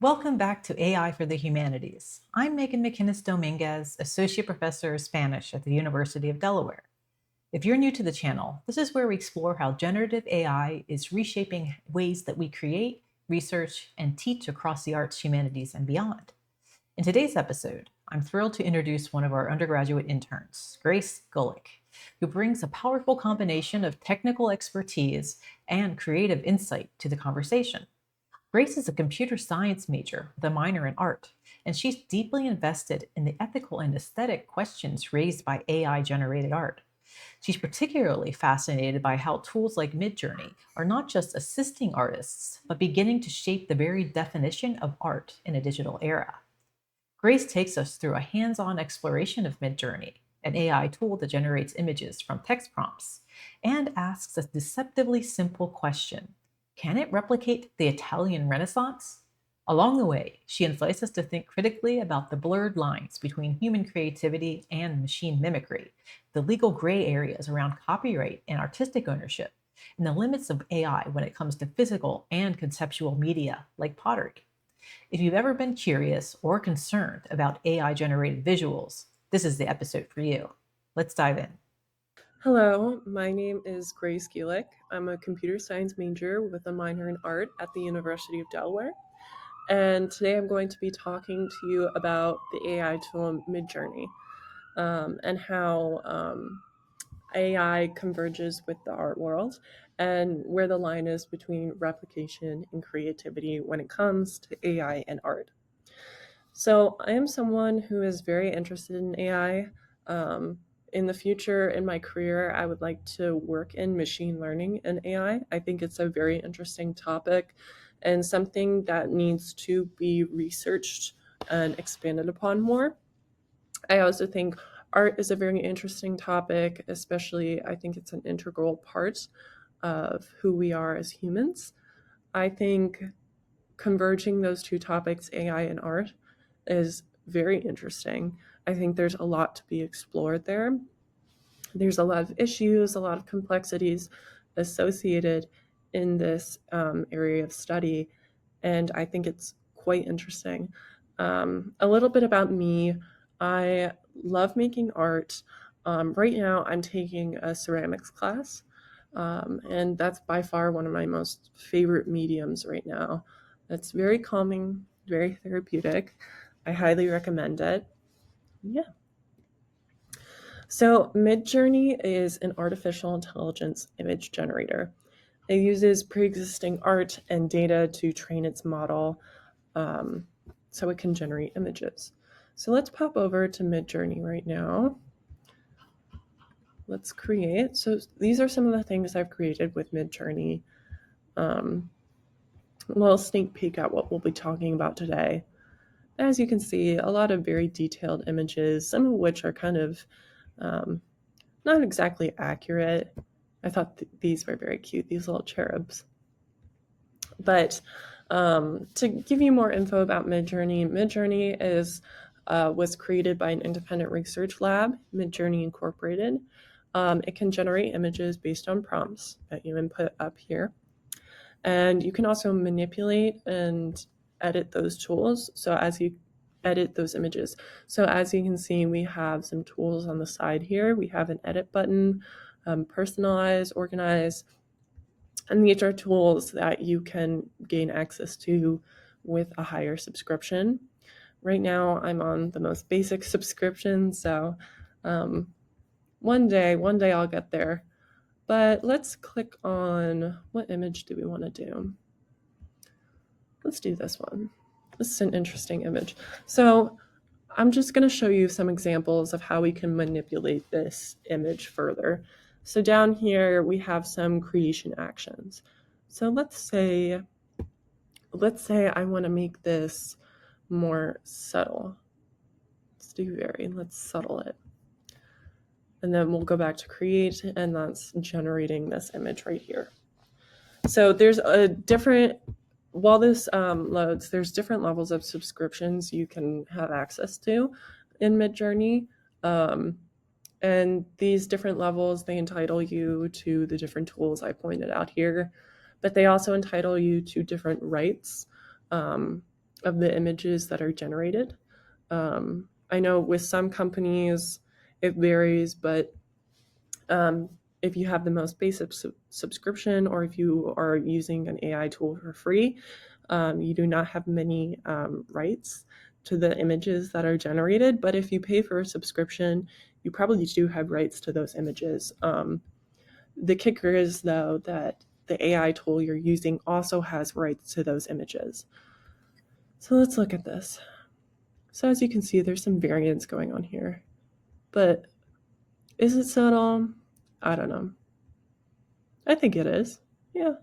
Welcome back to AI for the Humanities. I'm Megan McInnes Dominguez, Associate Professor of Spanish at the University of Delaware. If you're new to the channel, this is where we explore how generative AI is reshaping ways that we create, research, and teach across the arts, humanities, and beyond. In today's episode, I'm thrilled to introduce one of our undergraduate interns, Grace Gulick, who brings a powerful combination of technical expertise and creative insight to the conversation. Grace is a computer science major with a minor in art, and she's deeply invested in the ethical and aesthetic questions raised by AI generated art. She's particularly fascinated by how tools like MidJourney are not just assisting artists, but beginning to shape the very definition of art in a digital era. Grace takes us through a hands on exploration of MidJourney, an AI tool that generates images from text prompts, and asks a deceptively simple question: can it replicate the Italian Renaissance? Along the way, she invites us to think critically about the blurred lines between human creativity and machine mimicry, the legal gray areas around copyright and artistic ownership, and the limits of AI when it comes to physical and conceptual media like pottery. If you've ever been curious or concerned about AI generated visuals, this is the episode for you. Let's dive in. Hello, my name is Grace Gulick. I'm a computer science major with a minor in art at the University of Delaware. And today I'm going to be talking to you about the AI tool MidJourney and how AI converges with the art world and where the line is between replication and creativity when it comes to AI and art. So I am someone who is very interested in AI. In the future, in my career, I would like to work in machine learning and AI. I think it's a very interesting topic and something that needs to be researched and expanded upon more. I also think art is a very interesting topic, especially I think it's an integral part of who we are as humans. I think converging those two topics, AI and art, is very interesting. I think there's a lot to be explored there. There's a lot of issues, a lot of complexities associated in this area of study, and I think it's quite interesting. A little bit about me: I love making art. Right now, I'm taking a ceramics class, and that's by far one of my most favorite mediums right now. It's very calming, very therapeutic. I highly recommend it. Yeah. So, MidJourney is an artificial intelligence image generator. It uses pre existing art and data to train its model so it can generate images. So, let's pop over to MidJourney right now. Let's create. So, these are some of the things I've created with MidJourney. A little sneak peek at what we'll be talking about today. As you can see, a lot of very detailed images, some of which are kind of not exactly accurate. I thought these were very cute, these little cherubs. But to give you more info about MidJourney, MidJourney was created by an independent research lab, MidJourney Incorporated. It can generate images based on prompts that you input up here. And you can also manipulate and edit those tools. So as you edit those images. So as you can see, we have some tools on the side here. We have an edit button, personalize, organize, and these are tools that you can gain access to with a higher subscription. Right now, I'm on the most basic subscription, so one day I'll get there. But let's click on what image do we want to do. Let's do this one. This is an interesting image. So I'm just going to show you some examples of how we can manipulate this image further. So down here, we have some creation actions. So let's say I want to make this more subtle. Let's subtle it. And then we'll go back to create, and that's generating this image right here. So there's while this loads, there's different levels of subscriptions you can have access to in MidJourney. And these different levels, they entitle you to the different tools I pointed out here, but they also entitle you to different rights. of the images that are generated. I know with some companies it varies, but if you have the most basic subscription, or if you are using an AI tool for free, you do not have many rights to the images that are generated. But if you pay for a subscription, you probably do have rights to those images. The kicker is, though, that the AI tool you're using also has rights to those images. So let's look at this. So as you can see, there's some variance going on here. But is it subtle? I don't know. I think it is. Yeah.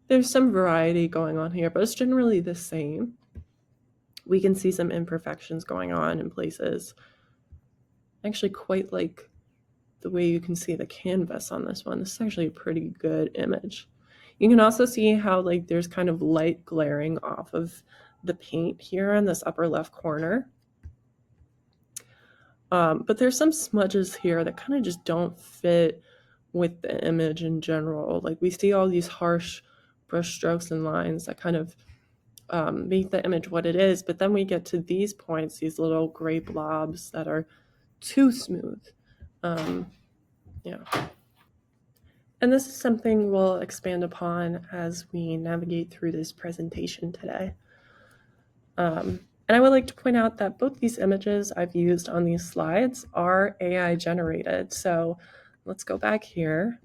There's some variety going on here, but it's generally the same. We can see some imperfections going on in places. I actually quite like the way you can see the canvas on this one. This is actually a pretty good image. You can also see how like there's kind of light glaring off of the paint here in this upper left corner. But there's some smudges here that kind of just don't fit with the image in general. Like we see all these harsh brush strokes and lines that kind of make the image what it is, but then we get to these points, these little gray blobs that are too smooth. Yeah. And this is something we'll expand upon as we navigate through this presentation today. And I would like to point out that both these images I've used on these slides are AI generated. So let's go back here.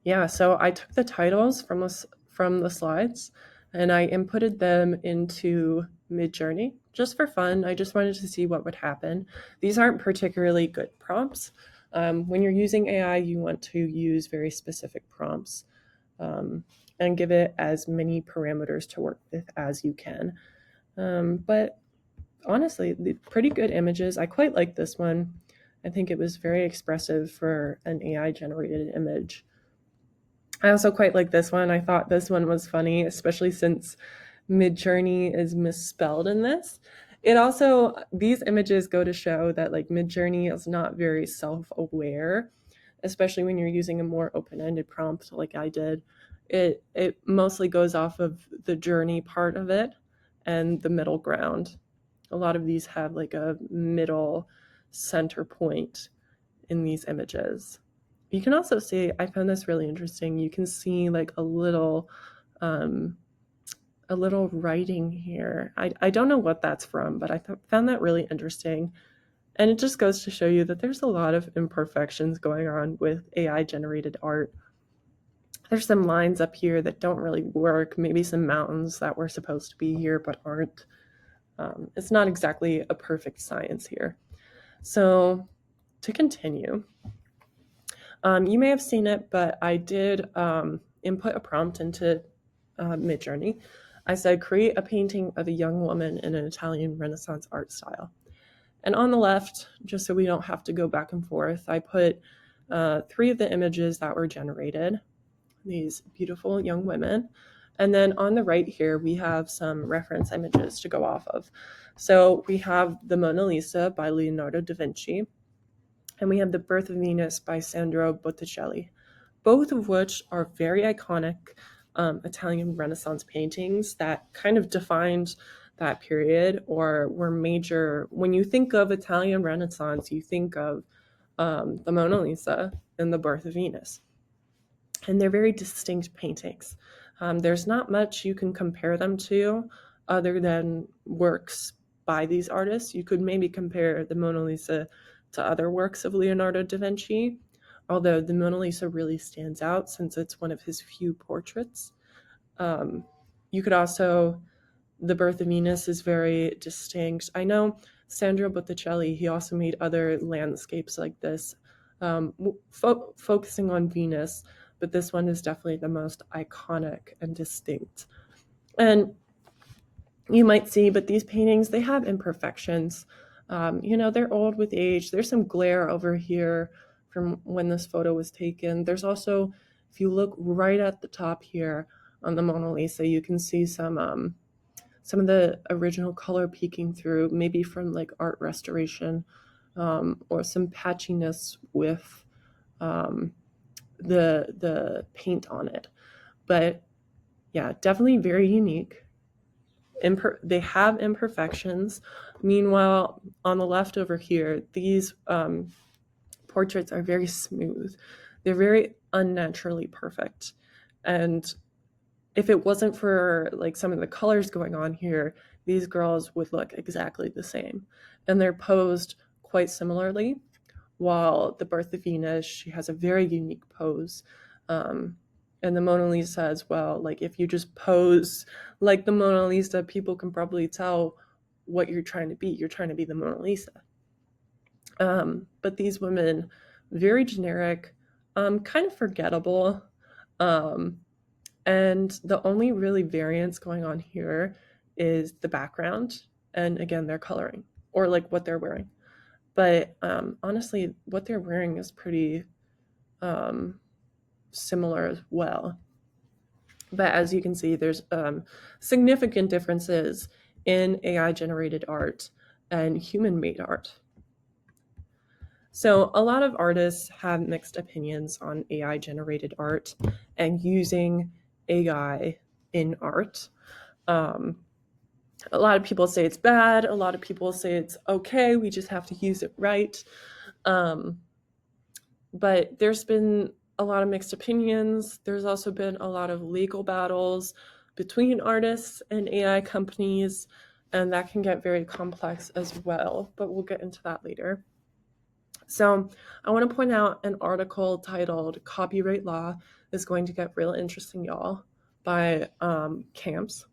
Yeah, so I took the titles from the slides and I inputted them into MidJourney just for fun. I just wanted to see what would happen. These aren't particularly good prompts. When you're using AI, you want to use very specific prompts and give it as many parameters to work with as you can. But honestly, pretty good images. I quite like this one. I think it was very expressive for an AI generated image. I also quite like this one. I thought this one was funny, especially since MidJourney is misspelled in this. It also, these images go to show that like MidJourney is not very self-aware, especially when you're using a more open-ended prompt like I did. It mostly goes off of the journey part of it and the middle ground. A lot of these have like a middle center point in these images. You can also see, I found this really interesting, you can see like a little writing here. I don't know what that's from, but I found that really interesting. And it just goes to show you that there's a lot of imperfections going on with AI generated art. There's some lines up here that don't really work, maybe some mountains that were supposed to be here but aren't. It's not exactly a perfect science here. So to continue, you may have seen it, but I did input a prompt into MidJourney. I said, create a painting of a young woman in an Italian Renaissance art style. And on the left, just so we don't have to go back and forth, I put 3 of the images that were generated, these beautiful young women. And then on the right here, we have some reference images to go off of. So we have the Mona Lisa by Leonardo da Vinci, and we have the Birth of Venus by Sandro Botticelli, both of which are very iconic Italian Renaissance paintings that kind of defined that period, or were major. When you think of Italian Renaissance, you think of the Mona Lisa and the Birth of Venus. And they're very distinct paintings. There's not much you can compare them to other than works by these artists. You could maybe compare the Mona Lisa to other works of Leonardo da Vinci, although the Mona Lisa really stands out since it's one of his few portraits. You could also, the Birth of Venus is very distinct. I know Sandro Botticelli, he also made other landscapes like this, focusing on Venus, but this one is definitely the most iconic and distinct. And you might see, but these paintings, they have imperfections. They're old with age. There's some glare over here from when this photo was taken. There's also, if you look right at the top here on the Mona Lisa, you can see some of the original color peeking through, maybe from like art restoration, or some patchiness with the paint on it. But yeah, definitely very unique. they have imperfections. Meanwhile, on the left over here, these portraits are very smooth. They're very unnaturally perfect. And if it wasn't for like some of the colors going on here, these girls would look exactly the same. And they're posed quite similarly. While the Birth of Venus, she has a very unique pose. And the Mona Lisa as well. Like if you just pose like the Mona Lisa, people can probably tell what you're trying to be. You're trying to be the Mona Lisa. But these women, very generic, kind of forgettable. And the only really variance going on here is the background and again, their coloring or like what they're wearing. But honestly, what they're wearing is pretty similar as well. But as you can see, there's significant differences in AI-generated art and human-made art. So a lot of artists have mixed opinions on AI-generated art and using AI in art. A lot of people say it's bad. A lot of people say it's okay. We just have to use it right. But there's been a lot of mixed opinions. There's also been a lot of legal battles between artists and AI companies, and that can get very complex as well, but we'll get into that later. So I want to point out an article titled Copyright Law is Going to Get Real Interesting, Y'all, by Camps.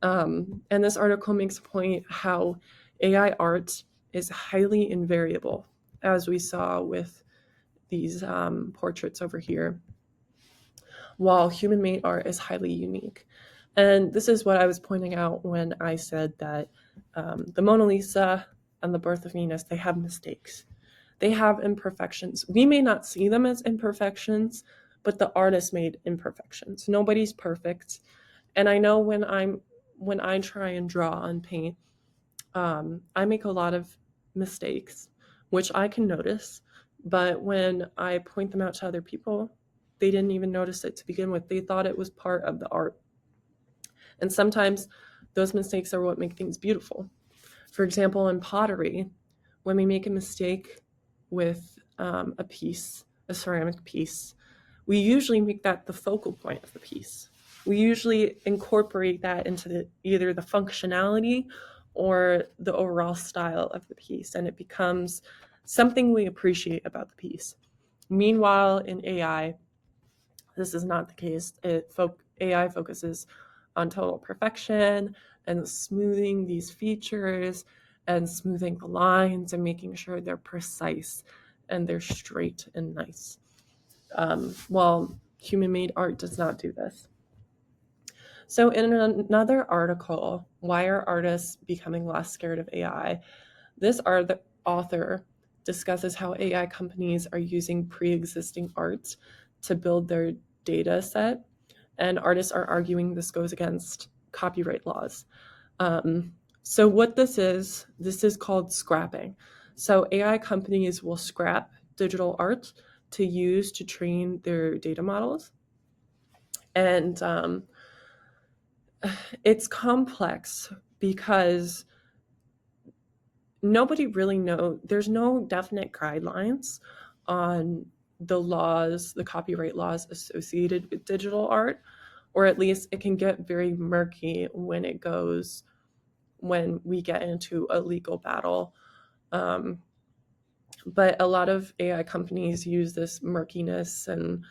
And this article makes a point how AI art is highly invariable, as we saw with these portraits over here, while human-made art is highly unique. And this is what I was pointing out when I said that the Mona Lisa and the Birth of Venus, they have mistakes. They have imperfections. We may not see them as imperfections, but the artist made imperfections. Nobody's perfect. And I know when I try and draw and paint, I make a lot of mistakes, which I can notice. But when I point them out to other people, they didn't even notice it to begin with. They thought it was part of the art. And sometimes those mistakes are what make things beautiful. For example, in pottery, when we make a mistake with a piece, a ceramic piece, we usually make that the focal point of the piece. We usually incorporate that into either the functionality or the overall style of the piece, and it becomes something we appreciate about the piece. Meanwhile, in AI, this is not the case. AI focuses on total perfection and smoothing these features and smoothing the lines and making sure they're precise and they're straight and nice. While human-made art does not do this. So in another article, Why Are Artists Becoming Less Scared of AI? This author discusses how AI companies are using pre-existing art to build their data set, and artists are arguing this goes against copyright laws. So what this is called scrapping. So AI companies will scrap digital art to use to train their data models. And it's complex because nobody really knows. There's no definite guidelines on the laws, the copyright laws associated with digital art, or at least it can get very murky when we get into a legal battle. But a lot of AI companies use this murkiness and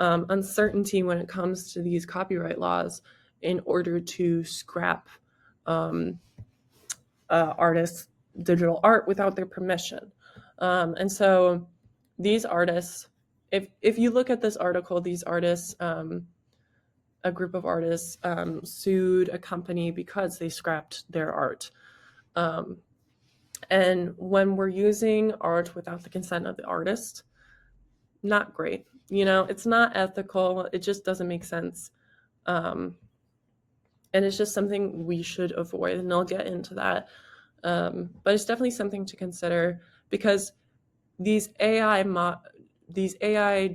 uncertainty when it comes to these copyright laws in order to scrap artists' digital art without their permission. And so these artists, if you look at this article, these artists, a group of artists sued a company because they scrapped their art. And when we're using art without the consent of the artist, not great. It's not ethical. It just doesn't make sense. And it's just something we should avoid. And I'll get into that. But it's definitely something to consider because these AI image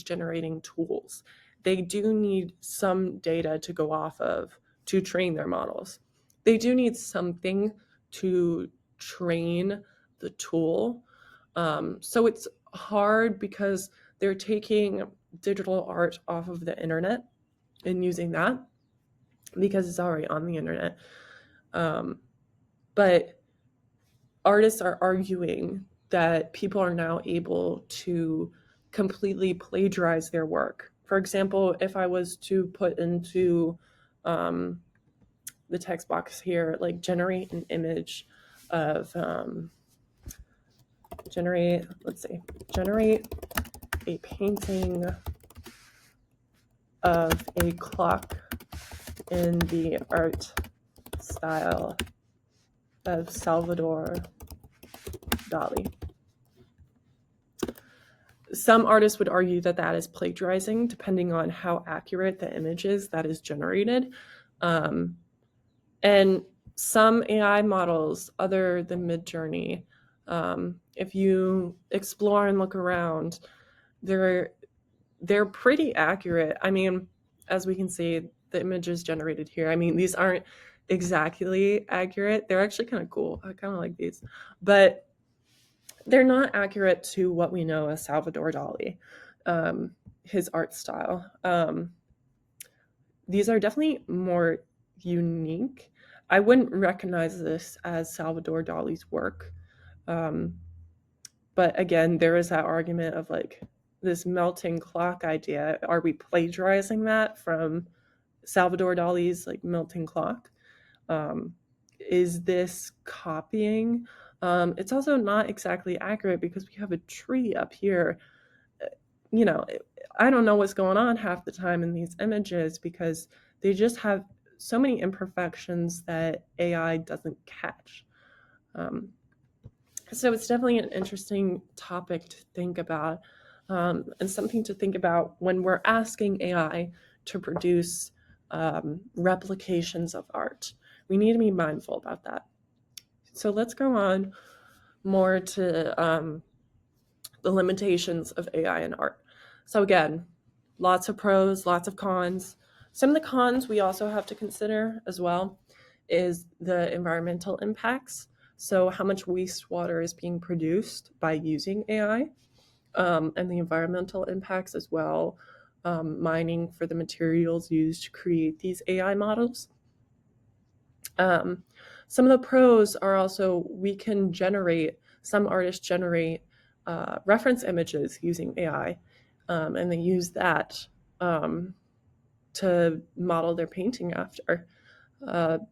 generating tools, they do need some data to go off of to train their models. They do need something to train the tool. So it's hard because they're taking digital art off of the internet and using that because it's already on the internet. But artists are arguing that people are now able to completely plagiarize their work. For example, if I was to put into the text box here, like generate an image of, generate a painting of a clock in the art style of Salvador Dali. Some artists would argue that that is plagiarizing, depending on how accurate the image is that is generated. And some AI models, other than MidJourney, if you explore and look around, they're pretty accurate. I mean, as we can see, the images generated here, I mean, these aren't exactly accurate. They're actually kind of cool. I kind of like these, but they're not accurate to what we know as Salvador Dali, his art style. These are definitely more unique. I wouldn't recognize this as Salvador Dali's work. But again, there is that argument of like this melting clock idea. Are we plagiarizing that from Salvador Dali's like melting clock? Is this copying? It's also not exactly accurate because we have a tree up here. You know, I don't know what's going on half the time in these images because they just have so many imperfections that AI doesn't catch. So it's definitely an interesting topic to think about, and something to think about when we're asking AI to produce replications of art. We need to be mindful about that. So let's go on more to the limitations of AI in art. So again, lots of pros, lots of cons. Some of the cons we also have to consider as well is the environmental impacts. So how much wastewater is being produced by using AI, and the environmental impacts as well, mining for the materials used to create these AI models. Some of the pros are also some artists generate reference images using AI, and they use that to model their painting after.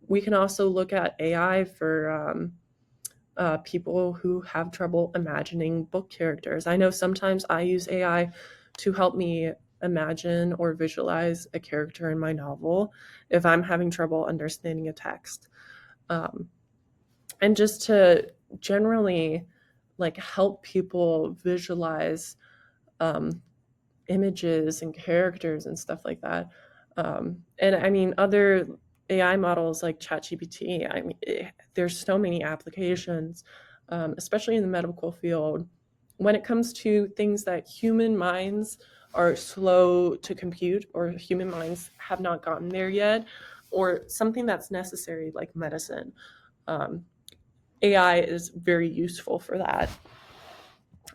We can also look at AI for people who have trouble imagining book characters. I know sometimes I use AI to help me imagine or visualize a character in my novel if I'm having trouble understanding a text. And just to generally like help people visualize images and characters and stuff like that. And I mean, other AI models like ChatGPT, I mean, there's so many applications, especially in the medical field, when it comes to things that human minds are slow to compute or human minds have not gotten there yet, or something that's necessary like medicine. AI is very useful for that.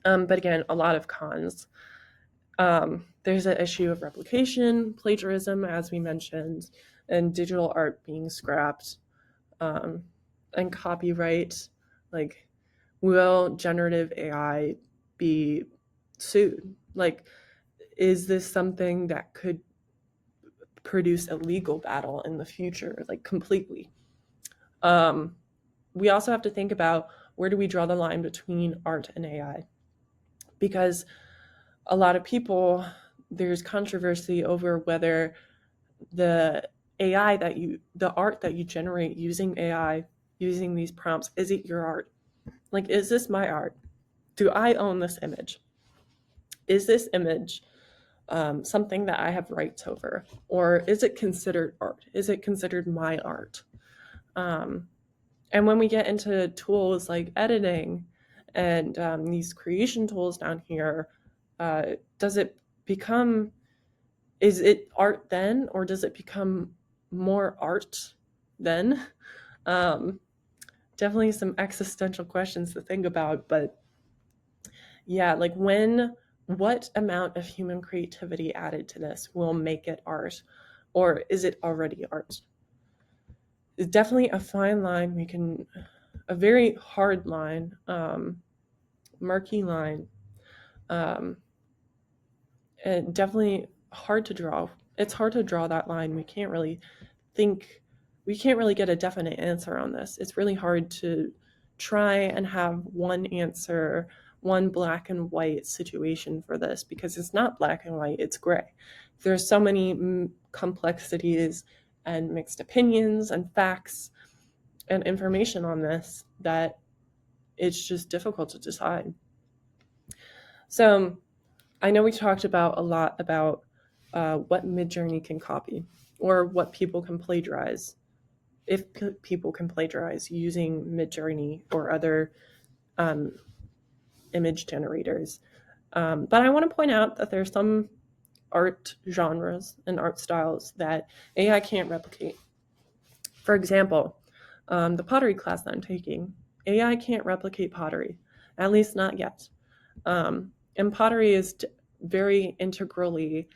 But again, a lot of cons. There's an issue of replication, plagiarism, as we mentioned, and digital art being scrapped, and copyright. Like, will generative AI be sued? Like, is this something that could produce a legal battle in the future, like completely? We also have to think about where do we draw the line between art and AI? Because a lot of people, there's controversy over whether the art that you generate using AI, using these prompts, is it your art? Like, is this my art? Do I own this image? Is this image something that I have rights over? Or is it considered art? Is it considered my art? And when we get into tools like editing and these creation tools down here, is it art then, or does it become more art then? Definitely some existential questions to think about, but yeah, like what amount of human creativity added to this will make it art, or is it already art? It's definitely a fine line. A very hard line, murky line, um, and definitely hard to draw. It's hard to draw that line. We can't really get a definite answer on this. It's really hard to try and have one answer, one black and white situation for this, because it's not black and white, it's gray. There's so many complexities and mixed opinions and facts and information on this that it's just difficult to decide. So I know we talked about a lot about what MidJourney can copy, or what people can plagiarize, if people can plagiarize using MidJourney or other image generators. But I want to point out that there's some art genres and art styles that AI can't replicate. For example, the pottery class that I'm taking, AI can't replicate pottery, at least not yet. And pottery is very integrally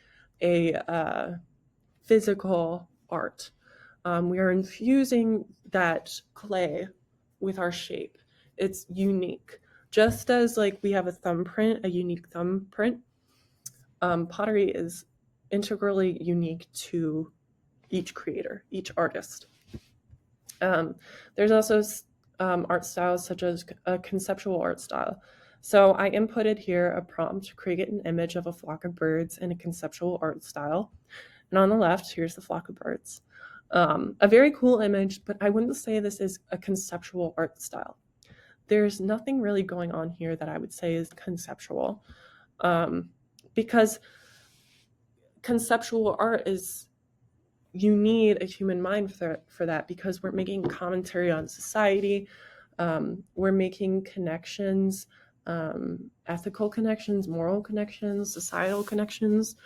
a physical art. We are infusing that clay with our shape. It's unique. Just as like we have a unique thumbprint, pottery is integrally unique to each creator, each artist. There's also art styles such as a conceptual art style. So I inputted here a prompt to create an image of a flock of birds in a conceptual art style. And on the left, here's the flock of birds. A very cool image, but I wouldn't say this is a conceptual art style. There's nothing really going on here that I would say is conceptual, because conceptual art is, you need a human mind for that, because we're making commentary on society, we're making connections, ethical connections, moral connections, societal connections.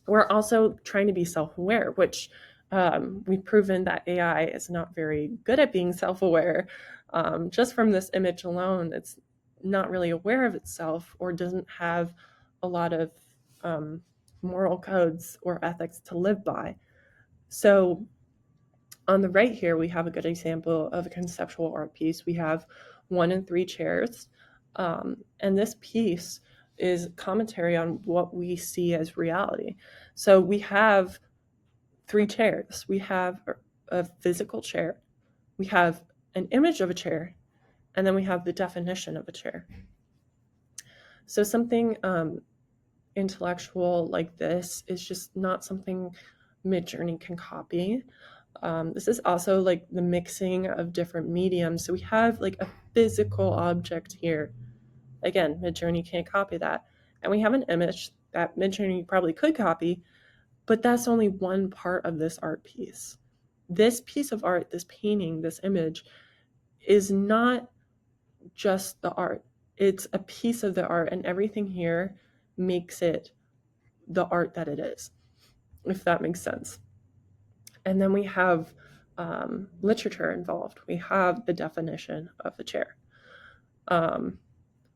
We're also trying to be self-aware, which we've proven that AI is not very good at being self-aware. Just from this image alone, it's not really aware of itself, or doesn't have a lot of moral codes or ethics to live by. So on the right here, we have a good example of a conceptual art piece. We have 1 and 3 chairs, and this piece is commentary on what we see as reality. So we have 3 chairs. We have a physical chair, we have an image of a chair, and then we have the definition of a chair. So something intellectual like this is just not something MidJourney can copy. This is also like the mixing of different mediums. So we have like a physical object here. Again, MidJourney can't copy that. And we have an image that MidJourney probably could copy, but that's only one part of this art piece. This piece of art, this painting, this image, is not just the art. It's a piece of the art, and everything here makes it the art that it is, if that makes sense. And then we have literature involved. We have the definition of the chair.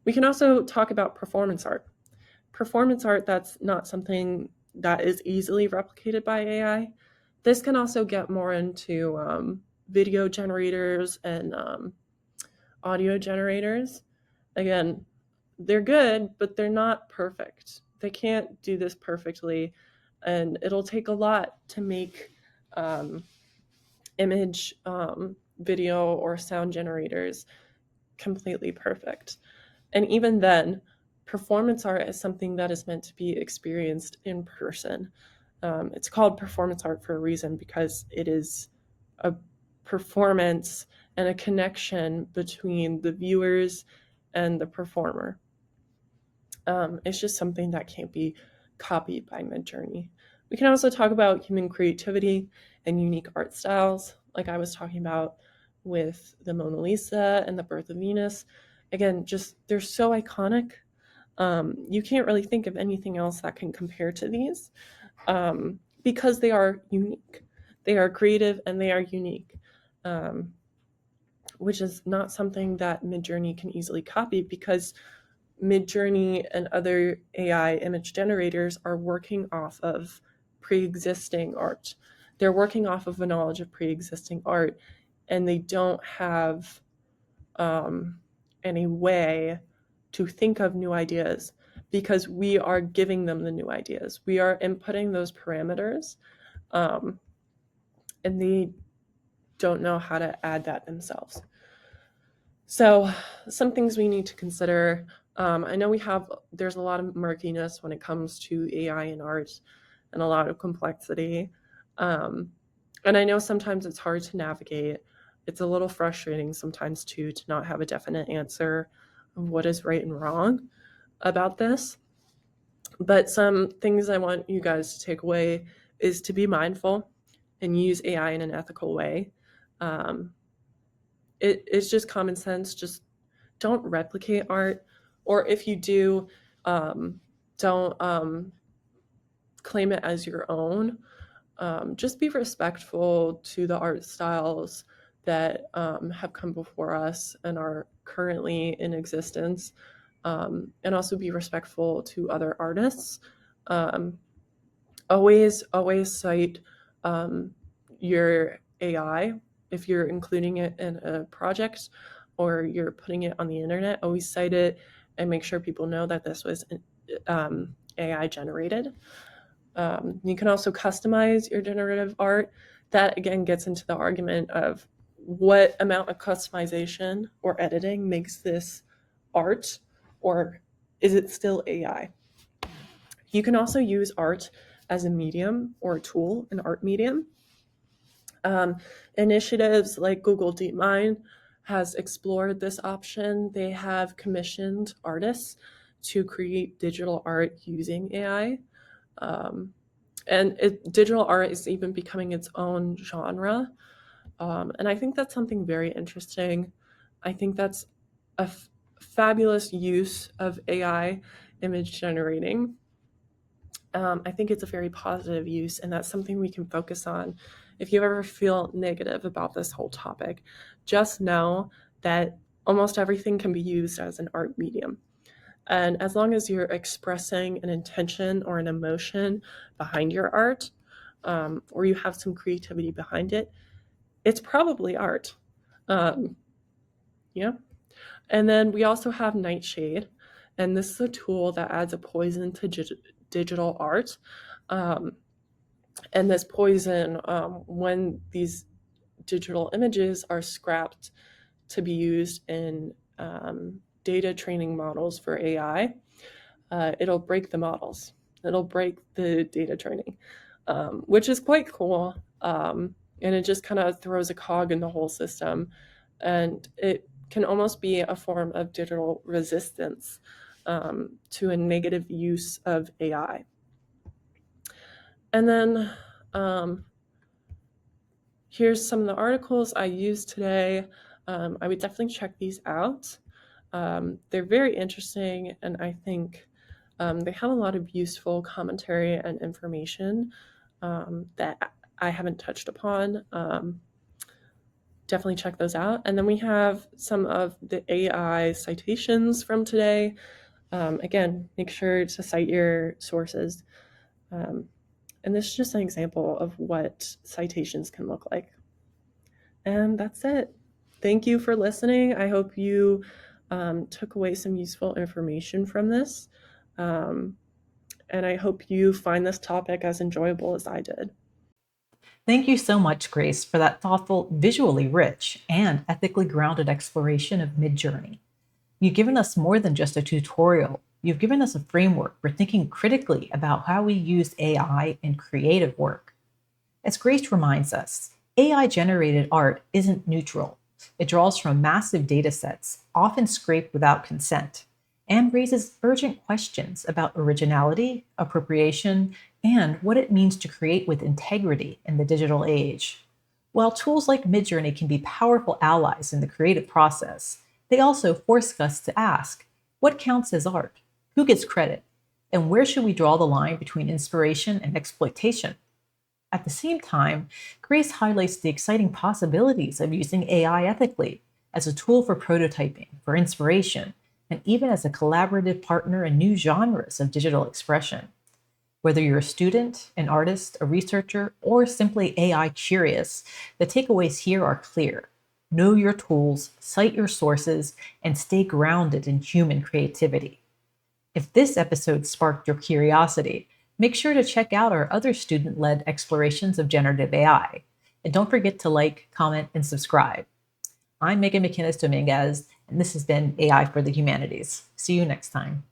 We can also talk about performance art. Performance art, that's not something that is easily replicated by AI. This can also get more into video generators and audio generators. Again, they're good, but they're not perfect. They can't do this perfectly, and it'll take a lot to make image, video, or sound generators completely perfect. And even then, performance art is something that is meant to be experienced in person. It's called performance art for a reason, because it is a performance and a connection between the viewers and the performer. It's just something that can't be copied by MidJourney. We can also talk about human creativity and unique art styles, like I was talking about with the Mona Lisa and the Birth of Venus. Again, just they're so iconic. You can't really think of anything else that can compare to these. because they are unique. They are creative and they are unique, which is not something that MidJourney can easily copy, because MidJourney and other AI image generators are working off of pre-existing art. They're working off of a knowledge of pre-existing art, and they don't have any way to think of new ideas, because we are giving them the new ideas. We are inputting those parameters, and they don't know how to add that themselves. So some things we need to consider. I know there's a lot of murkiness when it comes to AI and art, and a lot of complexity. And I know sometimes it's hard to navigate. It's a little frustrating sometimes too, to not have a definite answer of what is right and wrong about this. But some things I want you guys to take away is to be mindful and use AI in an ethical way. It's just common sense. Just don't replicate art, or if you do, don't claim it as your own. Just be respectful to the art styles that have come before us and are currently in existence, and also be respectful to other artists. Always cite your AI if you're including it in a project or you're putting it on the internet. Always cite it and make sure people know that this was AI generated. You can also customize your generative art. That again gets into the argument of what amount of customization or editing makes this art, or is it still AI? You can also use art as a medium or a tool, an art medium. Initiatives like Google DeepMind has explored this option. They have commissioned artists to create digital art using AI. Digital art is even becoming its own genre. And I think that's something very interesting. I think that's a fabulous use of AI image generating. I think it's a very positive use, and that's something we can focus on. If you ever feel negative about this whole topic, just know that almost everything can be used as an art medium. And as long as you're expressing an intention or an emotion behind your art, or you have some creativity behind it, it's probably art. Yeah. And then we also have Nightshade, and this is a tool that adds a poison to digital art. And this poison, when these digital images are scrapped to be used in data training models for AI, it'll break the models. It'll break the data training, which is quite cool. And it just kind of throws a cog in the whole system. And it can almost be a form of digital resistance to a negative use of AI. And then here's some of the articles I used today. I would definitely check these out. They're very interesting, and I think they have a lot of useful commentary and information that I haven't touched upon. Definitely check those out. And then we have some of the AI citations from today. Again, make sure to cite your sources. And this is just an example of what citations can look like. And that's it. Thank you for listening. I hope you took away some useful information from this. And I hope you find this topic as enjoyable as I did. Thank you so much, Grace, for that thoughtful, visually rich, and ethically grounded exploration of MidJourney. You've given us more than just a tutorial. You've given us a framework for thinking critically about how we use AI in creative work. As Grace reminds us, AI-generated art isn't neutral. It draws from massive data sets, often scraped without consent, and raises urgent questions about originality, appropriation, and what it means to create with integrity in the digital age. While tools like MidJourney can be powerful allies in the creative process, they also force us to ask, what counts as art? Who gets credit? And where should we draw the line between inspiration and exploitation? At the same time, Grace highlights the exciting possibilities of using AI ethically as a tool for prototyping, for inspiration, and even as a collaborative partner in new genres of digital expression. Whether you're a student, an artist, a researcher, or simply AI curious, the takeaways here are clear. Know your tools, cite your sources, and stay grounded in human creativity. If this episode sparked your curiosity, make sure to check out our other student led explorations of generative AI. And don't forget to like, comment, and subscribe. I'm Megan McInnes Dominguez, and this has been AI for the Humanities. See you next time.